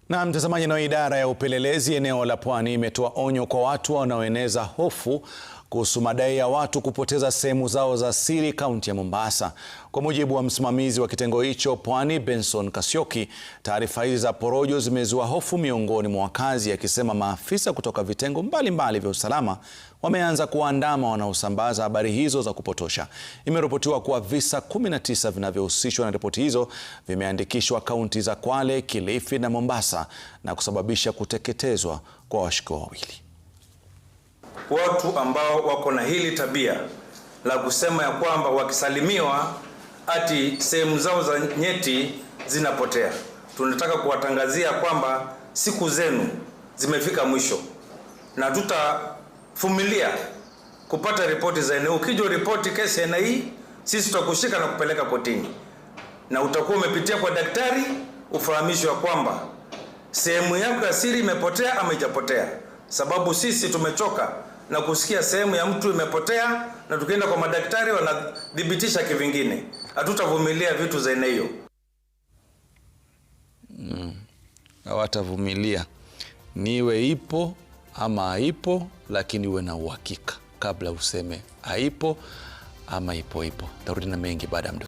Na mtazamaji, na idara ya upelelezi eneo la Pwani imetoa onyo kwa watu wanaoeneza hofu kuhusu madai ya watu kupoteza sehemu zao za siri kaunti ya Mombasa. Kwa mujibu wa msimamizi wa kitengo hicho Pwani, Benson Kasioki, taarifa hizi za porojo zimezua hofu miongoni mwa wakazi, akisema maafisa kutoka vitengo mbalimbali vya usalama wameanza kuandama wanaosambaza habari hizo za kupotosha. Imeripotiwa kuwa visa 19 vinavyohusishwa na ripoti hizo vimeandikishwa kaunti za Kwale, Kilifi na Mombasa na kusababisha kuteketezwa kwa washukiwa wawili. Watu ambao wako na hili tabia la kusema ya kwamba wakisalimiwa ati sehemu zao za nyeti zinapotea, tunataka kuwatangazia kwamba siku zenu zimefika mwisho na tutavumilia kupata ripoti za eneo. Ukija ripoti kesi ya hii, sisi tutakushika na kupeleka kotini, na utakuwa umepitia kwa daktari ufahamishwe kwamba sehemu yako ya siri imepotea ama haijapotea, sababu sisi tumechoka na kusikia sehemu ya mtu imepotea na tukienda kwa madaktari wanadhibitisha kivingine. Hatutavumilia vitu za aina hiyo. Hawatavumilia. Niwe ipo ama haipo, lakini uwe na uhakika kabla useme haipo ama ipo. Tarudi na mengi baada ya muda.